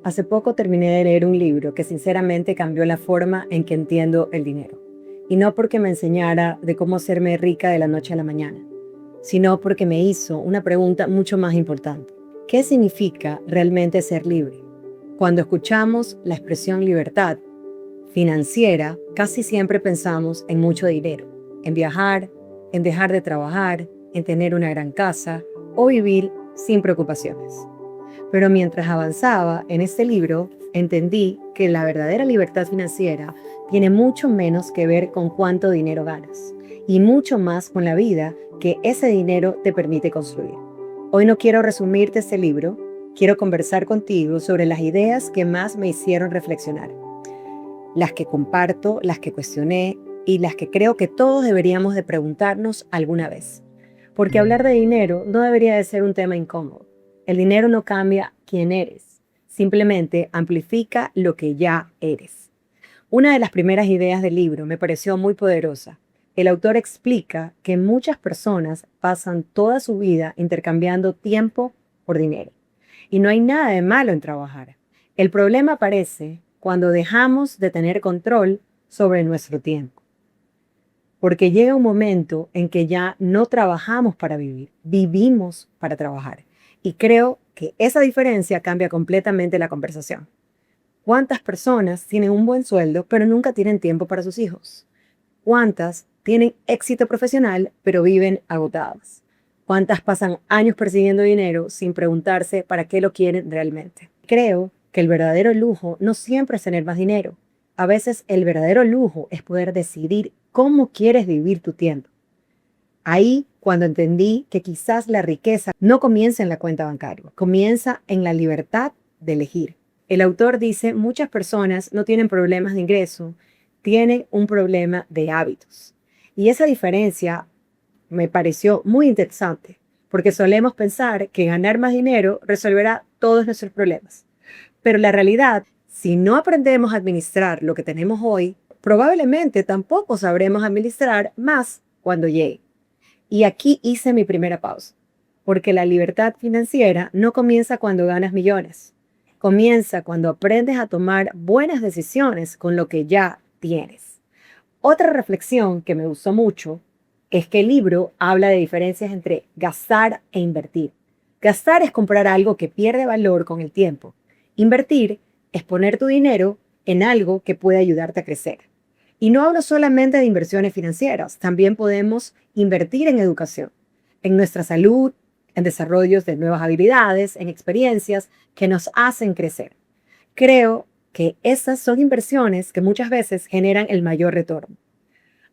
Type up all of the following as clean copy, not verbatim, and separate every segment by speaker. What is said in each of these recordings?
Speaker 1: Hace poco terminé de leer un libro que sinceramente cambió la forma en que entiendo el dinero. Y no porque me enseñara de cómo hacerme rica de la noche a la mañana, sino porque me hizo una pregunta mucho más importante. ¿Qué significa realmente ser libre? Cuando escuchamos la expresión libertad financiera, casi siempre pensamos en mucho dinero, en viajar, en dejar de trabajar, en tener una gran casa o vivir sin preocupaciones. Pero mientras avanzaba en este libro, entendí que la verdadera libertad financiera tiene mucho menos que ver con cuánto dinero ganas y mucho más con la vida que ese dinero te permite construir. Hoy no quiero resumirte este libro, quiero conversar contigo sobre las ideas que más me hicieron reflexionar, las que comparto, las que cuestioné y las que creo que todos deberíamos de preguntarnos alguna vez. Porque hablar de dinero no debería de ser un tema incómodo. El dinero no cambia quién eres, simplemente amplifica lo que ya eres. Una de las primeras ideas del libro me pareció muy poderosa. El autor explica que muchas personas pasan toda su vida intercambiando tiempo por dinero. Y no hay nada de malo en trabajar. El problema aparece cuando dejamos de tener control sobre nuestro tiempo. Porque llega un momento en que ya no trabajamos para vivir, vivimos para trabajar. Y creo que esa diferencia cambia completamente la conversación. ¿Cuántas personas tienen un buen sueldo pero nunca tienen tiempo para sus hijos? ¿Cuántas tienen éxito profesional pero viven agotadas? ¿Cuántas pasan años persiguiendo dinero sin preguntarse para qué lo quieren realmente? Creo que el verdadero lujo no siempre es tener más dinero. A veces el verdadero lujo es poder decidir cómo quieres vivir tu tiempo. Ahí cuando entendí que quizás la riqueza no comienza en la cuenta bancaria, comienza en la libertad de elegir. El autor dice, muchas personas no tienen problemas de ingreso, tienen un problema de hábitos. Y esa diferencia me pareció muy interesante, porque solemos pensar que ganar más dinero resolverá todos nuestros problemas. Pero la realidad, si no aprendemos a administrar lo que tenemos hoy, probablemente tampoco sabremos administrar más cuando llegue. Y aquí hice mi primera pausa, porque la libertad financiera no comienza cuando ganas millones. Comienza cuando aprendes a tomar buenas decisiones con lo que ya tienes. Otra reflexión que me gustó mucho es que el libro habla de diferencias entre gastar e invertir. Gastar es comprar algo que pierde valor con el tiempo. Invertir es poner tu dinero en algo que puede ayudarte a crecer. Y no hablo solamente de inversiones financieras, también podemos invertir en educación, en nuestra salud, en desarrollos de nuevas habilidades, en experiencias que nos hacen crecer. Creo que esas son inversiones que muchas veces generan el mayor retorno.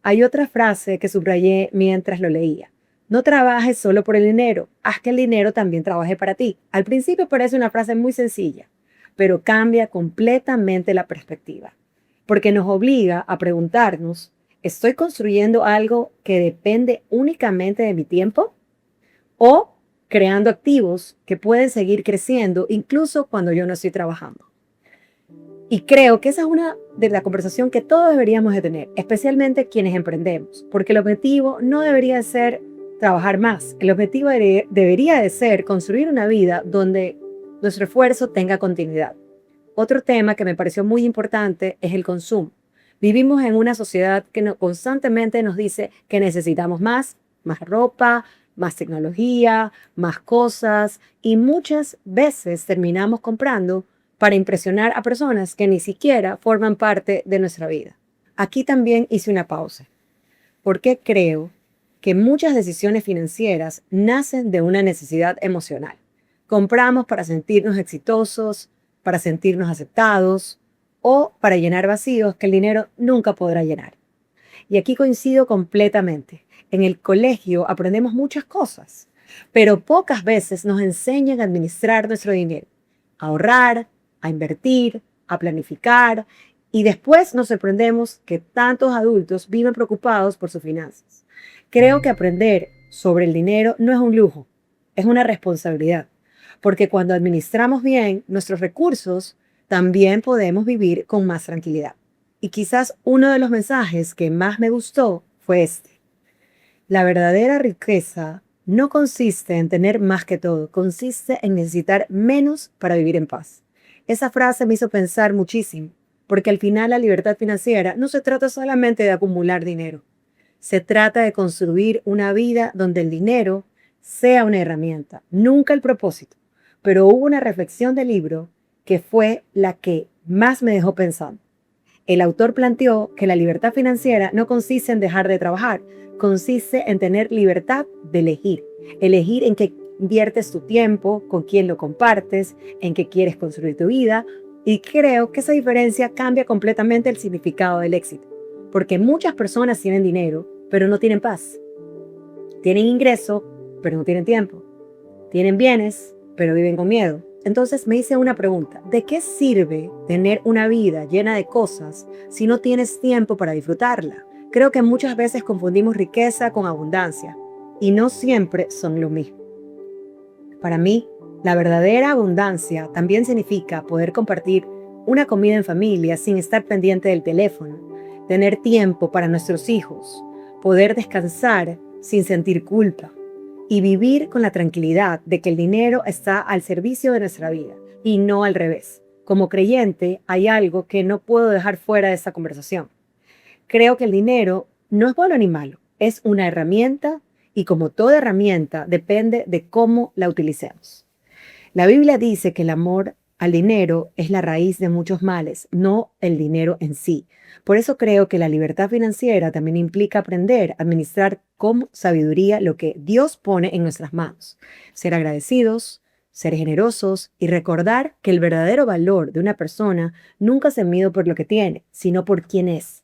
Speaker 1: Hay otra frase que subrayé mientras lo leía. No trabajes solo por el dinero, haz que el dinero también trabaje para ti. Al principio parece una frase muy sencilla, pero cambia completamente la perspectiva, porque nos obliga a preguntarnos, ¿estoy construyendo algo que depende únicamente de mi tiempo? ¿O creando activos que pueden seguir creciendo incluso cuando yo no estoy trabajando? Y creo que esa es una de la conversación que todos deberíamos de tener, especialmente quienes emprendemos, porque el objetivo no debería de ser trabajar más. El objetivo debería de ser construir una vida donde nuestro esfuerzo tenga continuidad. Otro tema que me pareció muy importante es el consumo. Vivimos en una sociedad que constantemente nos dice que necesitamos más ropa, más tecnología, más cosas, y muchas veces terminamos comprando para impresionar a personas que ni siquiera forman parte de nuestra vida. Aquí también hice una pausa, porque creo que muchas decisiones financieras nacen de una necesidad emocional. Compramos para sentirnos exitosos, para sentirnos aceptados o para llenar vacíos que el dinero nunca podrá llenar. Y aquí coincido completamente. En el colegio aprendemos muchas cosas, pero pocas veces nos enseñan a administrar nuestro dinero, a ahorrar, a invertir, a planificar, y después nos sorprendemos que tantos adultos viven preocupados por sus finanzas. Creo que aprender sobre el dinero no es un lujo, es una responsabilidad, porque cuando administramos bien nuestros recursos, también podemos vivir con más tranquilidad. Y quizás uno de los mensajes que más me gustó fue este. La verdadera riqueza no consiste en tener más que todo, consiste en necesitar menos para vivir en paz. Esa frase me hizo pensar muchísimo, porque al final la libertad financiera no se trata solamente de acumular dinero. Se trata de construir una vida donde el dinero sea una herramienta, nunca el propósito. Pero hubo una reflexión del libro que fue la que más me dejó pensando. El autor planteó que la libertad financiera no consiste en dejar de trabajar, consiste en tener libertad de elegir. Elegir en qué inviertes tu tiempo, con quién lo compartes, en qué quieres construir tu vida. Y creo que esa diferencia cambia completamente el significado del éxito. Porque muchas personas tienen dinero, pero no tienen paz. Tienen ingreso, pero no tienen tiempo. Tienen bienes, pero viven con miedo. Entonces me hice una pregunta: ¿de qué sirve tener una vida llena de cosas si no tienes tiempo para disfrutarla? Creo que muchas veces confundimos riqueza con abundancia y no siempre son lo mismo. Para mí, la verdadera abundancia también significa poder compartir una comida en familia sin estar pendiente del teléfono, tener tiempo para nuestros hijos, poder descansar sin sentir culpa y vivir con la tranquilidad de que el dinero está al servicio de nuestra vida y no al revés. Como creyente, hay algo que no puedo dejar fuera de esta conversación. Creo que el dinero no es bueno ni malo, es una herramienta y como toda herramienta depende de cómo la utilicemos. La Biblia dice que el amor al dinero es la raíz de muchos males, no el dinero en sí. Por eso creo que la libertad financiera también implica aprender a administrar con sabiduría lo que Dios pone en nuestras manos. Ser agradecidos, ser generosos y recordar que el verdadero valor de una persona nunca se mide por lo que tiene, sino por quién es.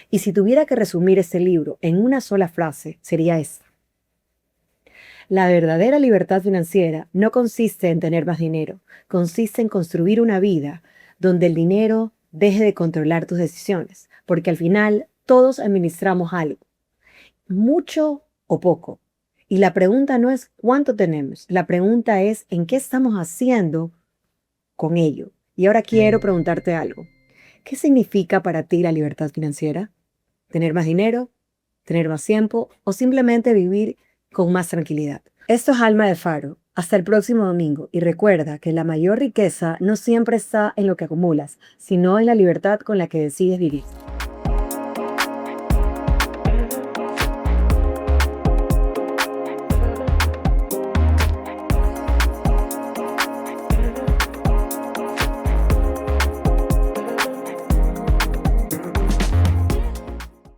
Speaker 1: Y si tuviera que resumir este libro en una sola frase, sería esta: la verdadera libertad financiera no consiste en tener más dinero, consiste en construir una vida donde el dinero deje de controlar tus decisiones, porque al final todos administramos algo, mucho o poco. Y la pregunta no es cuánto tenemos, la pregunta es en qué estamos haciendo con ello. Y ahora quiero preguntarte algo. ¿Qué significa para ti la libertad financiera? ¿Tener más dinero? ¿Tener más tiempo? ¿O simplemente vivir con más tranquilidad? Esto es Alma de Faro. Hasta el próximo domingo. Y recuerda que la mayor riqueza no siempre está en lo que acumulas, sino en la libertad con la que decides vivir.